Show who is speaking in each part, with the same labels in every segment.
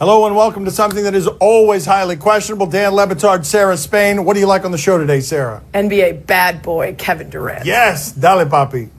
Speaker 1: Hello and welcome to something that is always highly questionable. Dan Le Batard, Sarah Spain. What do you like on the show today, Sarah?
Speaker 2: NBA bad boy Kevin Durant.
Speaker 1: Yes, dale papi.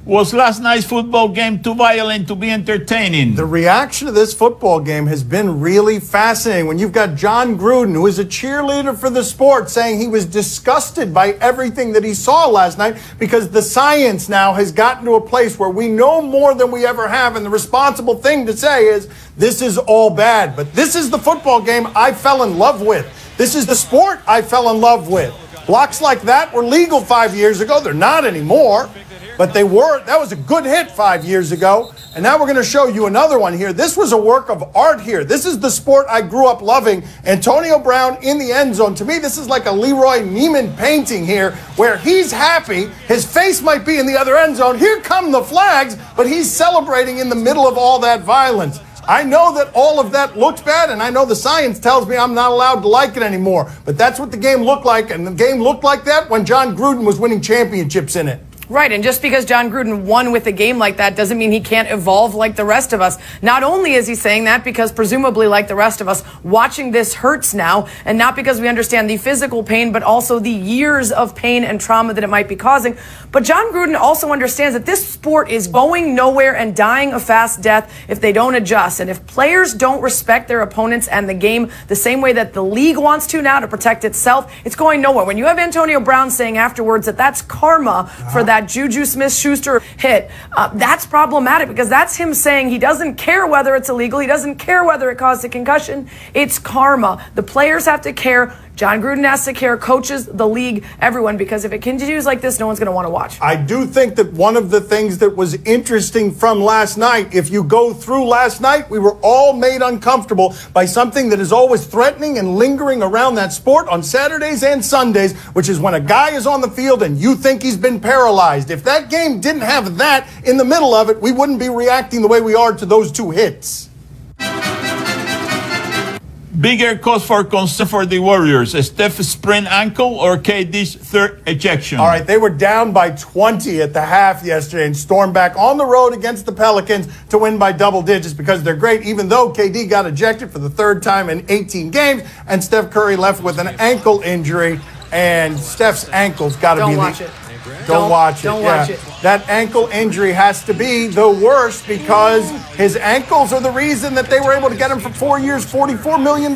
Speaker 3: Was last night's football game too violent to be entertaining?
Speaker 1: The reaction to this football game has been really fascinating. When you've got John Gruden, who is a cheerleader for the sport, saying he was disgusted by everything that he saw last night because the science now has gotten to a place where we know more than we ever have, and the responsible thing to say is this is all bad. But this is the football game I fell in love with. This is the sport I fell in love with. Blocks like that were legal 5 years ago. They're not anymore. But they were. That was a good hit 5 years ago. And now we're going to show you another one here. This was a work of art here. This is the sport I grew up loving. Antonio Brown in the end zone. To me, this is like a Leroy Neiman painting here where he's happy. His face might be in the other end zone. Here come the flags, but he's celebrating in the middle of all that violence. I know that all of that looks bad, and I know the science tells me I'm not allowed to like it anymore. But that's what the game looked like, and the game looked like that when John Gruden was winning championships in it.
Speaker 2: Right, and just because John Gruden won with a game like that doesn't mean he can't evolve like the rest of us. Not only is he saying that because presumably like the rest of us, watching this hurts now, and not because we understand the physical pain, but also the years of pain and trauma that it might be causing. But John Gruden also understands that this sport is going nowhere and dying a fast death if they don't adjust. And if players don't respect their opponents and the game the same way that the league wants to now to protect itself, it's going nowhere. When you have Antonio Brown saying afterwards that that's karma for that Juju Smith-Schuster hit, that's problematic because that's him saying he doesn't care whether it's illegal. He doesn't care whether it caused a concussion. It's karma. The players have to care. John Gruden has to care, coaches, the league, everyone, because if it continues like this, no one's going to want to watch.
Speaker 1: I do think that one of the things that was interesting from last night, if you go through last night, we were all made uncomfortable by something that is always threatening and lingering around that sport on Saturdays and Sundays, which is when a guy is on the field and you think he's been paralyzed. If that game didn't have that in the middle of it, we wouldn't be reacting the way we are to those two hits.
Speaker 3: Bigger cause for concern for the Warriors, Steph's sprained ankle or KD's third ejection?
Speaker 1: All right, they were down by 20 at the half yesterday and stormed back on the road against the Pelicans to win by double digits because they're great, even though KD got ejected for the third time in 18 games and Steph Curry left with an ankle injury, and Steph's ankle's got to be...
Speaker 2: Don't watch it.
Speaker 1: Don't watch it.
Speaker 2: Don't watch it.
Speaker 1: That ankle injury has to be the worst because his ankles are the reason that they were able to get him for 4 years, $44 million.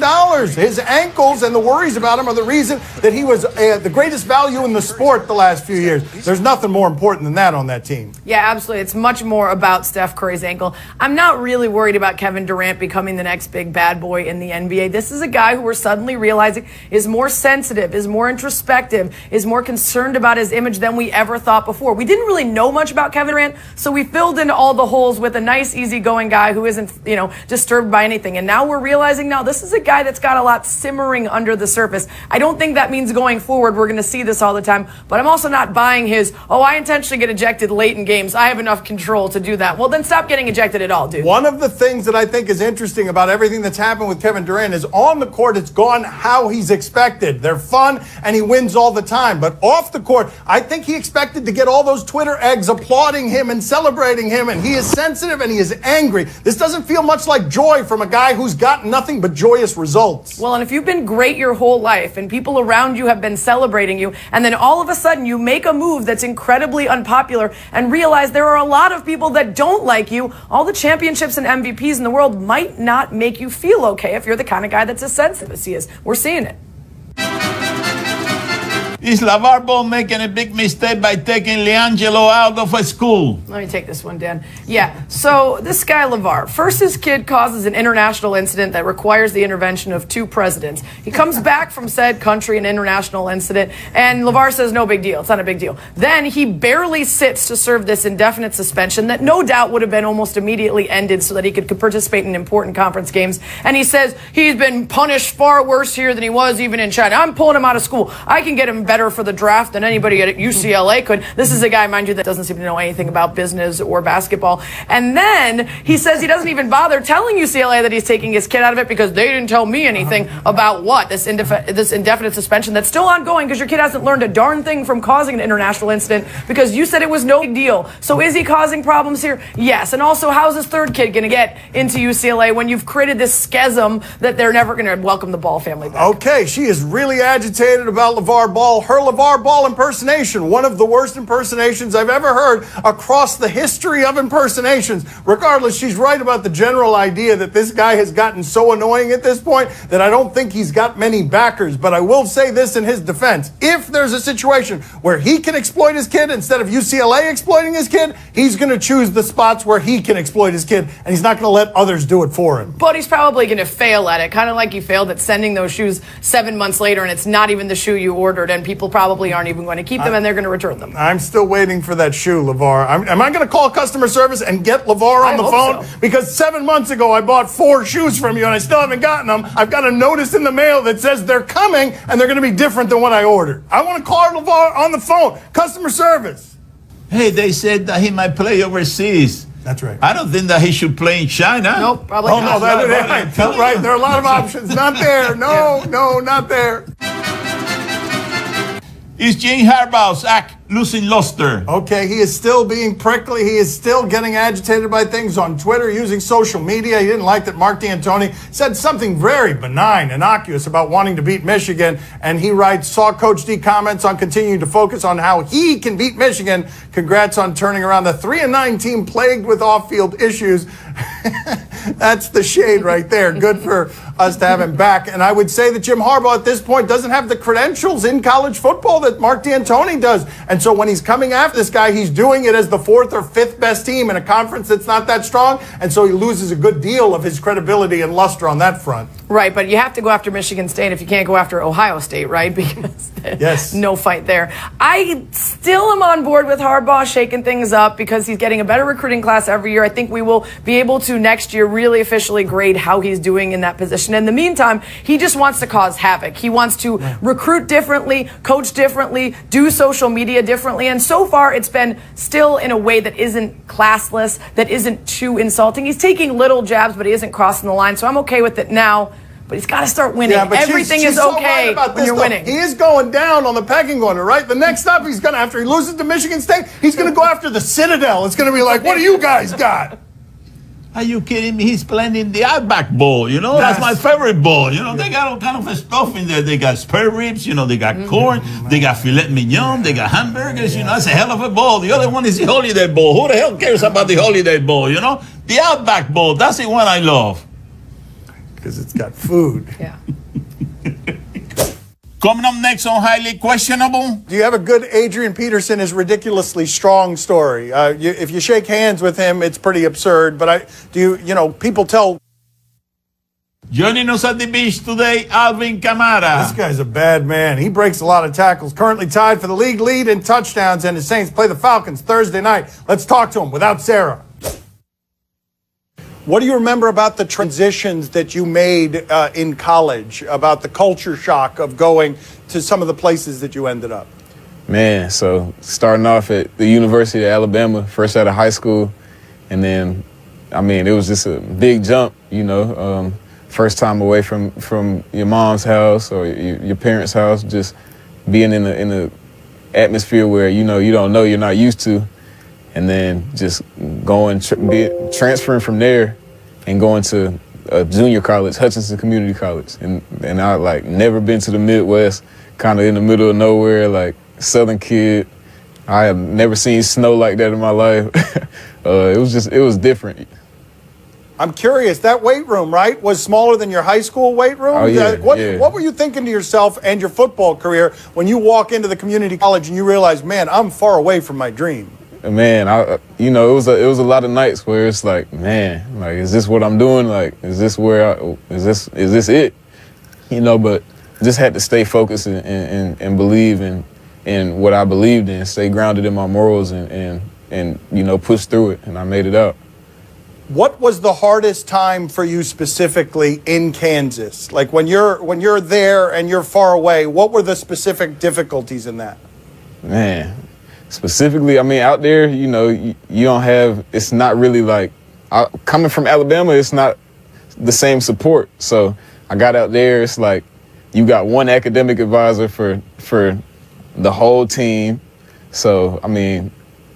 Speaker 1: His ankles and the worries about him are the reason that he was the greatest value in the sport the last few years. There's nothing more important than that on that team.
Speaker 2: Yeah, absolutely. It's much more about Steph Curry's ankle. I'm not really worried about Kevin Durant becoming the next big bad boy in the NBA. This is a guy who we're suddenly realizing is more sensitive, is more introspective, is more concerned about his image than we ever thought before. We didn't really know much about Kevin Durant, so we filled in all the holes with a nice, easygoing guy who isn't, disturbed by anything. And now we're realizing this is a guy that's got a lot simmering under the surface. I don't think that means going forward we're going to see this all the time, but I'm also not buying his, I intentionally get ejected late in games. I have enough control to do that. Well, then stop getting ejected at all, dude.
Speaker 1: One of the things that I think is interesting about everything that's happened with Kevin Durant is on the court, it's gone how he's expected. They're fun and he wins all the time. But off the court, I think he expected to get all those Twitter eggs applauding him and celebrating him, and he is sensitive and he is angry. This doesn't feel much like joy from a guy who's got nothing but joyous results.
Speaker 2: Well, and if you've been great your whole life and people around you have been celebrating you, and then all of a sudden you make a move that's incredibly unpopular and realize there are a lot of people that don't like you, all the championships and MVPs in the world might not make you feel okay if you're the kind of guy that's as sensitive as he is. We're seeing it.
Speaker 3: Is LeVar Ball making a big mistake by taking LiAngelo out of a school?
Speaker 2: Let me take this one, Dan. Yeah, so this guy LeVar, first his kid causes an international incident that requires the intervention of 2 presidents. He comes back from said country, an international incident, and LeVar says no big deal, it's not a big deal. Then he barely sits to serve this indefinite suspension that no doubt would have been almost immediately ended so that he could participate in important conference games. And he says he's been punished far worse here than he was even in China. I'm pulling him out of school. I can get him back better for the draft than anybody at UCLA could. This is a guy, mind you, that doesn't seem to know anything about business or basketball. And then he says he doesn't even bother telling UCLA that he's taking his kid out of it because they didn't tell me anything about what? This indefinite suspension that's still ongoing because your kid hasn't learned a darn thing from causing an international incident because you said it was no big deal. So is he causing problems here? Yes. And also, how's his third kid going to get into UCLA when you've created this schism that they're never going to welcome the Ball family back?
Speaker 1: Okay, she is really agitated about LeVar Ball. Her LeVar Ball impersonation, one of the worst impersonations I've ever heard across the history of impersonations. Regardless, she's right about the general idea that this guy has gotten so annoying at this point that I don't think he's got many backers. But I will say this in his defense. If there's a situation where he can exploit his kid instead of UCLA exploiting his kid, he's going to choose the spots where he can exploit his kid, and he's not going to let others do it for him.
Speaker 2: But he's probably going to fail at it, kind of like he failed at sending those shoes 7 months later, and it's not even the shoe you ordered, and people probably aren't even going to keep them, and they're going to return them.
Speaker 1: I'm still waiting for that shoe, LeVar. Am I going to call customer service and get LeVar on the phone?
Speaker 2: So.
Speaker 1: Because 7 months ago, I bought 4 shoes from you, and I still haven't gotten them. I've got a notice in the mail that says they're coming, and they're going to be different than what I ordered. I want to call LeVar on the phone. Customer service.
Speaker 3: Hey, they said that he might play overseas.
Speaker 1: That's right.
Speaker 3: I don't think that he should play in China.
Speaker 2: Nope, probably
Speaker 1: Oh,
Speaker 2: not.
Speaker 1: no, that's right. There are a lot of options. Not there. No, not there.
Speaker 3: Is Jim Harbaugh's act losing luster?
Speaker 1: Okay, he is still being prickly. He is still getting agitated by things on Twitter, using social media. He didn't like that Mark D'Antoni said something very benign, innocuous about wanting to beat Michigan. And he writes, saw Coach D comments on continuing to focus on how he can beat Michigan. Congrats on turning around the 3-9 team plagued with off-field issues. That's the shade right there. Good for us to have him back. And I would say that Jim Harbaugh at this point doesn't have the credentials in college football that Mark D'Antoni does. And so when he's coming after this guy, he's doing it as the 4th or 5th best team in a conference that's not that strong. And so he loses a good deal of his credibility and luster on that front.
Speaker 2: Right, but you have to go after Michigan State if you can't go after Ohio State, right? Because
Speaker 1: yes.
Speaker 2: No fight there. I still am on board with Harbaugh shaking things up because he's getting a better recruiting class every year. I think we will be able to next year really officially grade how he's doing in that position. In the meantime, he just wants to cause havoc. He wants to recruit differently, coach differently, do social media differently. And so far, it's been still in a way that isn't classless, that isn't too insulting. He's taking little jabs, but he isn't crossing the line. So I'm okay with it now. But he's got to start winning.
Speaker 1: Yeah, but
Speaker 2: everything
Speaker 1: she's
Speaker 2: is
Speaker 1: so
Speaker 2: okay
Speaker 1: right
Speaker 2: when you're winning.
Speaker 1: He is going down on the pecking order, right? The next up, he's going to, after he loses to Michigan State, he's going to go after the Citadel. It's going to be like, what do you guys got?
Speaker 3: Are you kidding me? He's playing in the Outback Bowl, you know? That's my favorite bowl. You know, they got all kind of stuff in there. They got spare ribs, you know, they got corn, they got filet mignon, they got hamburgers, you know, it's a hell of a bowl. The other one is the Holiday Bowl. Who the hell cares about the Holiday Bowl, you know? The Outback Bowl, that's the one I love.
Speaker 1: Because it's got food.
Speaker 2: Yeah.
Speaker 3: Coming up next on Highly Questionable.
Speaker 1: Do you have a good Adrian Peterson is ridiculously strong story? If you shake hands with him, it's pretty absurd. But people tell.
Speaker 3: Joining us at the beach today, Alvin Kamara.
Speaker 1: This guy's a bad man. He breaks a lot of tackles. Currently tied for the league lead in touchdowns, and the Saints play the Falcons Thursday night. Let's talk to him without Sarah. What do you remember about the transitions that you made in college, about the culture shock of going to some of the places that you ended up?
Speaker 4: Man, so starting off at the University of Alabama, first out of high school, and then, I mean, it was just a big jump, you know, first time away from your mom's house or your parents' house, just being in the atmosphere where, you know, you're not used to. And then just going, transferring from there and going to a junior college, Hutchinson Community College. And I, like, never been to the Midwest, kind of in the middle of nowhere, like, Southern kid. I have never seen snow like that in my life. It was different.
Speaker 1: I'm curious, that weight room, right, was smaller than your high school weight room?
Speaker 4: Oh, yeah,
Speaker 1: What were you thinking to yourself and your football career when you walk into the community college and you realize, man, I'm far away from my dream?
Speaker 4: Man, it was a lot of nights where it's like, man, like, is this what I'm doing? Like, is this is this it? You know, but just had to stay focused and believe in what I believed in, stay grounded in my morals and you know, push through it, and I made it out.
Speaker 1: What was the hardest time for you specifically in Kansas? Like when you're there and you're far away, what were the specific difficulties in that?
Speaker 4: Man, specifically, I mean, out there, you know, you don't have, it's not really like, coming from Alabama, it's not the same support. So I got out there, it's like you got one academic advisor for the whole team. So, I mean,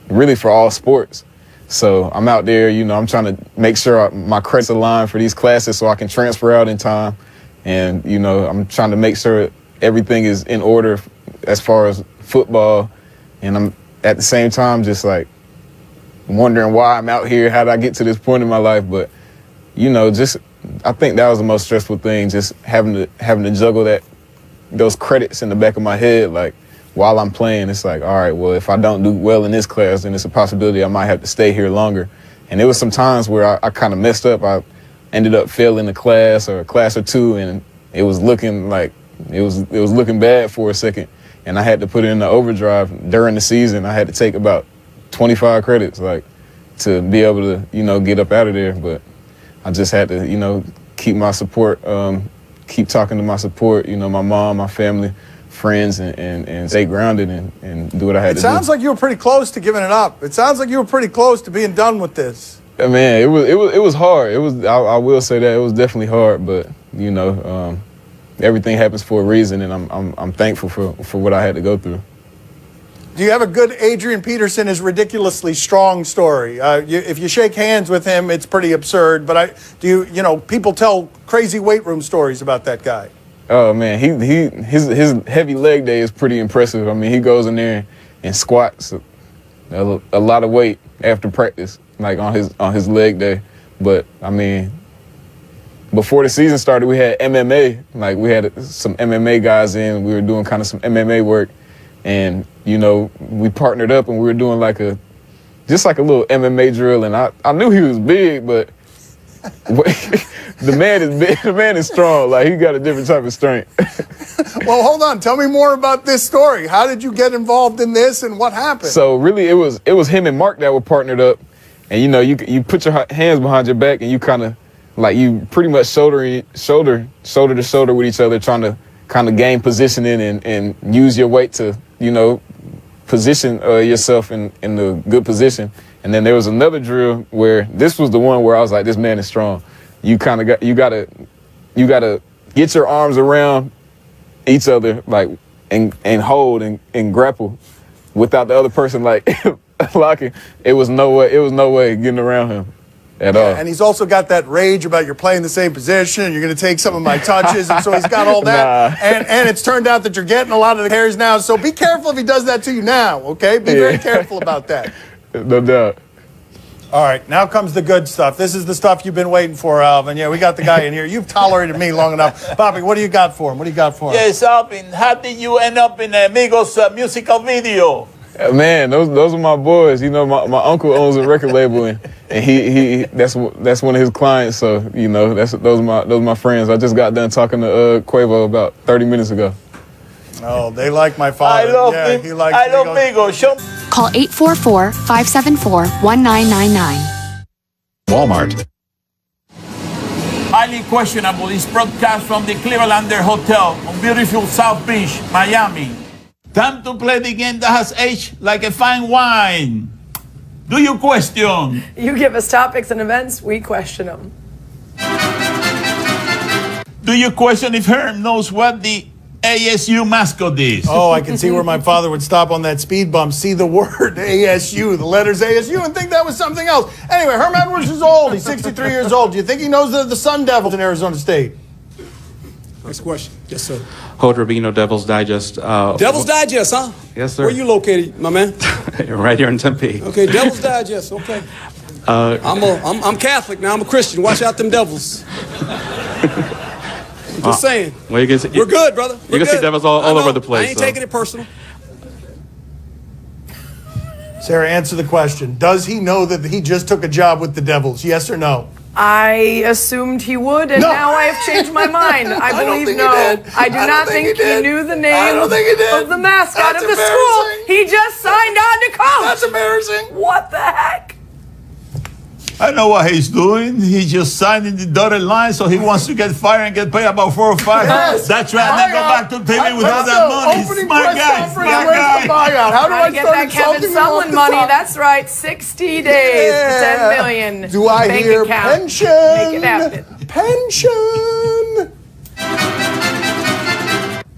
Speaker 4: really for all sports. So I'm out there, you know, I'm trying to make sure my credits align for these classes so I can transfer out in time. And, you know, I'm trying to make sure everything is in order as far as football. And I'm at the same time just like wondering why I'm out here, how did I get to this point in my life? But, you know, just I think that was the most stressful thing, just having to juggle those credits in the back of my head, like, while I'm playing. It's like, all right, well, if I don't do well in this class, then it's a possibility I might have to stay here longer. And there was some times where I kind of messed up. I ended up failing a class or a class or two, and it was looking like it was looking bad for a second. And I had to put it in the overdrive during the season. I had to take about 25 credits, like, to be able to, you know, get up out of there. But I just had to, you know, keep my support, keep talking to my support, you know, my mom, my family, friends, and stay grounded and do what I had to do.
Speaker 1: It sounds like you were pretty close to giving it up. It sounds like you were pretty close to being done with this.
Speaker 4: Man, it was hard. It was I will say that it was definitely hard, but you know, everything happens for a reason, and I'm thankful for what I had to go through.
Speaker 1: Do you have a good Adrian Peterson is ridiculously strong story? If you shake hands with him, it's pretty absurd. But you know, people tell crazy weight room stories about that guy.
Speaker 4: Oh man, his heavy leg day is pretty impressive. I mean, he goes in there and squats a lot of weight after practice, like on his leg day. But I mean, before the season started, we had MMA. Like we had some MMA guys in. We were doing kind of some MMA work, and you know, we partnered up and we were doing just like a little MMA drill. And I knew he was big, but the man is big. The man is strong. Like, he got a different type of strength.
Speaker 1: Well, hold on. Tell me more about this story. How did you get involved in this, and what happened?
Speaker 4: So really, it was him and Mark that were partnered up, and you know, you put your hands behind your back, and you kind of like you pretty much shoulder to shoulder with each other, trying to kind of gain positioning and use your weight to, you know, position yourself in the good position. And then there was another drill where this was the one where I was like, this man is strong. You kind of you gotta get your arms around each other, like, and hold and grapple without the other person like locking. It was no way getting around him at all.
Speaker 1: And he's also got that rage about you're playing the same position and you're going to take some of my touches, and so he's got all that. Nah. And it's turned out that you're getting a lot of the carries now. So be careful if he does that to you now. Okay, be very careful about that.
Speaker 4: No doubt.
Speaker 1: All right, now comes the good stuff. This is the stuff you've been waiting for, Alvin. Yeah, we got the guy in here. You've tolerated me long enough. Bobby, what do you got for him? What do you got for him?
Speaker 3: Yes, Alvin, how did you end up in Amigos musical video?
Speaker 4: Man, those are my boys. You know, my uncle owns a record label, and he that's one of his clients. So you know, those are my friends. I just got done talking to Quavo about 30 minutes ago.
Speaker 1: Oh, they like my father.
Speaker 3: I love Migos.
Speaker 5: Call 844-574-1999.
Speaker 6: Walmart.
Speaker 3: Highly questionable is broadcast from the Clevelander Hotel on beautiful South Beach, Miami. Time to play the game that has aged like a fine wine. Do you question?
Speaker 2: You give us topics and events, we question them.
Speaker 3: Do you question if Herm knows what the ASU mascot is?
Speaker 1: Oh, I can see where my father would stop on that speed bump, see the word ASU, the letters ASU, and think that was something else. Anyway, Herm Edwards is old. He's 63 years old. Do you think he knows the Sun Devils in Arizona State?
Speaker 7: Next question. Yes, sir.
Speaker 8: Holt Rubino, Devil's Digest.
Speaker 7: Devil's Digest, huh?
Speaker 8: Yes, sir.
Speaker 7: Where you located, my man?
Speaker 8: Right here in Tempe.
Speaker 7: Okay, Devil's Digest. Okay. I'm Catholic now. I'm a Christian. Watch out, them devils. Just saying.
Speaker 8: Well,
Speaker 7: we're good, brother.
Speaker 8: You can see devils all over the place.
Speaker 7: I ain't taking it personal.
Speaker 1: Sarah, answer the question. Does he know that he just took a job with the Devils? Yes or no?
Speaker 2: I assumed he would, and now I have changed my mind. I believe no. I do not think he knew the name of the mascot of the school. He just signed on to coach.
Speaker 1: That's embarrassing.
Speaker 2: What the heck?
Speaker 3: I know what he's doing. He's just signing the dotted line, so he wants to get fired and get paid about 4 or 5.
Speaker 1: Yes.
Speaker 3: That's right. And then go back to TV with all that money.
Speaker 1: Opening
Speaker 3: Smart
Speaker 1: press
Speaker 3: guy.
Speaker 1: conference,
Speaker 3: Smart
Speaker 1: where's
Speaker 3: guy.
Speaker 1: the buyout? How do I
Speaker 2: Get
Speaker 1: start
Speaker 2: that Kevin
Speaker 1: insulting him off
Speaker 2: Sumlin
Speaker 1: the
Speaker 2: money.
Speaker 1: top?
Speaker 2: That's right. 60 days,
Speaker 1: Yeah.
Speaker 2: 10 million.
Speaker 1: Do I
Speaker 2: Bank
Speaker 1: hear
Speaker 2: account.
Speaker 1: pension?
Speaker 2: Make it happen.
Speaker 1: Pension.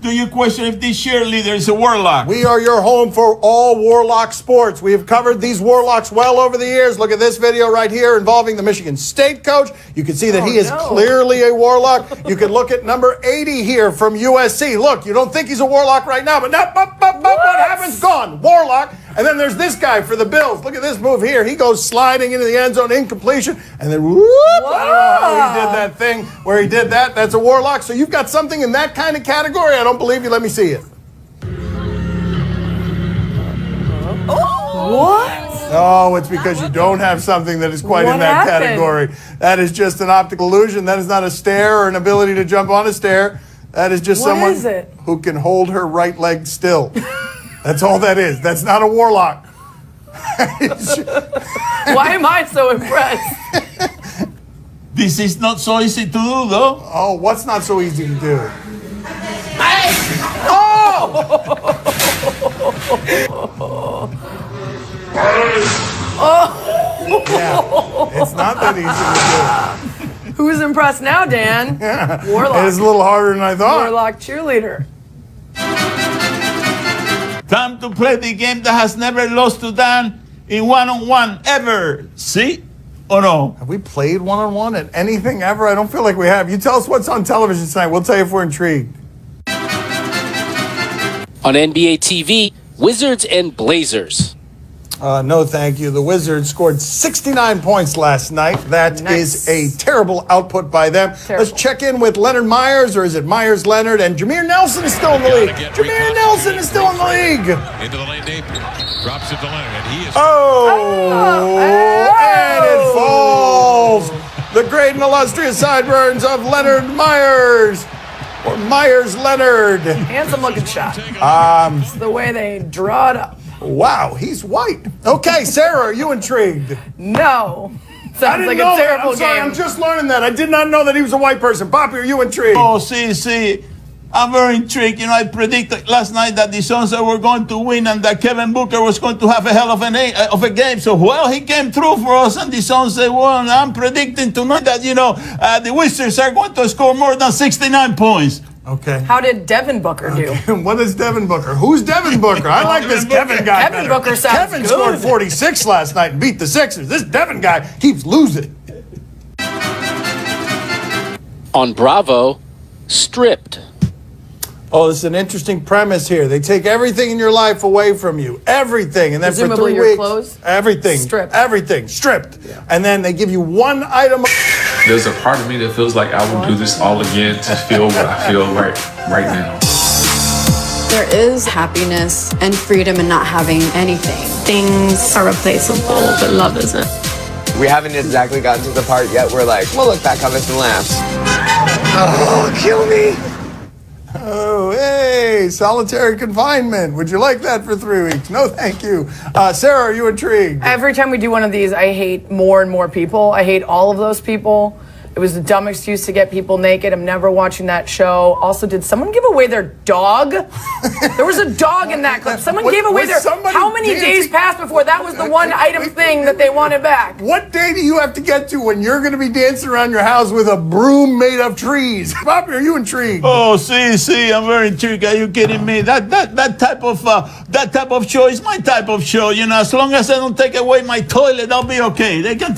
Speaker 3: Do you question if this cheerleader is a warlock?
Speaker 1: We are your home for all Warlock sports. We have covered these Warlocks well over the years. Look at this video right here involving the Michigan State coach. You can see that he is clearly a Warlock. You can look at number 80 here from USC. Look, you don't think he's a Warlock right now, but what happens? Gone. Warlock. And then there's this guy for the Bills. Look at this move here. He goes sliding into the end zone, incompletion, and then whoop. I don't know how he did that thing where he did that. That's a Warlock. So you've got something in that kind of category. I don't believe you. Let me see it.
Speaker 2: What?
Speaker 1: Oh, it's because you don't have something that is quite in that category. That is just an optical illusion. That is not a stair or an ability to jump on a stair. That is just someone who can hold her right leg still. That's all that is. That's not a Warlock.
Speaker 2: Why am I so impressed?
Speaker 3: This is not so easy to do, though.
Speaker 1: Oh, what's not so easy to do? Yeah, it's not that easy to do.
Speaker 2: Who's impressed now, Dan? Warlock.
Speaker 1: It's a little harder than I thought.
Speaker 2: Warlock cheerleader.
Speaker 3: Time to play the game that has never lost to Dan in one-on-one ever. See? Or no?
Speaker 1: Have we played one-on-one at anything ever? I don't feel like we have. You tell us what's on television tonight. We'll tell you if we're intrigued.
Speaker 5: On NBA TV, Wizards and Blazers.
Speaker 1: No, thank you. The Wizards scored 69 points last night. That is a terrible output by them. Let's check in with Leonard Myers, or is it Myers-Leonard? And Jameer Nelson is still in the league. Jameer Nelson is still in the league.
Speaker 6: Into the lane, Napier. Drops it to Leonard, and he is...
Speaker 1: And it falls. The great and illustrious sideburns of Leonard Myers. Or Myers-Leonard.
Speaker 2: Handsome looking shot. It's the way they draw it up.
Speaker 1: Wow, he's white. Okay, Sarah, are you intrigued?
Speaker 2: No. Sounds like a
Speaker 1: know that.
Speaker 2: terrible
Speaker 1: I'm sorry,
Speaker 2: game.
Speaker 1: I'm just learning that. I did not know that he was a white person. Poppy, are you intrigued?
Speaker 3: Oh, see. I'm very intrigued. You know, I predicted last night that the Suns were going to win and that Kevin Booker was going to have a hell of a game. So, well, he came through for us and the Suns won. I'm predicting tonight that, the Wizards are going to score more than 69 points.
Speaker 1: Okay.
Speaker 2: How did Devin Booker do?
Speaker 1: What is Devin Booker? Who's Devin Booker? I like this Kevin guy.
Speaker 2: Kevin Booker sounds
Speaker 1: Kevin
Speaker 2: good.
Speaker 1: scored 46 last night and beat the Sixers. This Devin guy keeps losing.
Speaker 5: On Bravo, Stripped.
Speaker 1: Oh, this is an interesting premise here. They take everything in your life away from you. Everything. And then
Speaker 2: Presumably
Speaker 1: for 3
Speaker 2: your
Speaker 1: weeks,
Speaker 2: clothes?
Speaker 1: everything.
Speaker 2: Stripped.
Speaker 1: Everything. Stripped. Yeah. And then they give you one item.
Speaker 9: There's a part of me that feels like I would do this all again to feel what I feel right now.
Speaker 10: There is happiness and freedom in not having anything.
Speaker 11: Things are replaceable, but love isn't.
Speaker 12: We haven't exactly gotten to the part yet where we'll look back on this and laugh. Oh, kill me.
Speaker 1: Oh, hey, solitary confinement. Would you like that for 3 weeks? No, thank you. Sarah, are you intrigued?
Speaker 2: Every time we do one of these, I hate more and more people. I hate all of those people. It was a dumb excuse to get people naked. I'm never watching that show. Also, did someone give away their dog? There was a dog in that clip. Someone gave away their... How many days passed before that was the one item thing that they wanted back?
Speaker 1: What day do you have to get to when you're going to be dancing around your house with a broom made of trees? Poppy, are you intrigued?
Speaker 3: Oh, see, I'm very intrigued. Are you kidding me? That type of show is my type of show. As long as I don't take away my toilet, I'll be okay. They can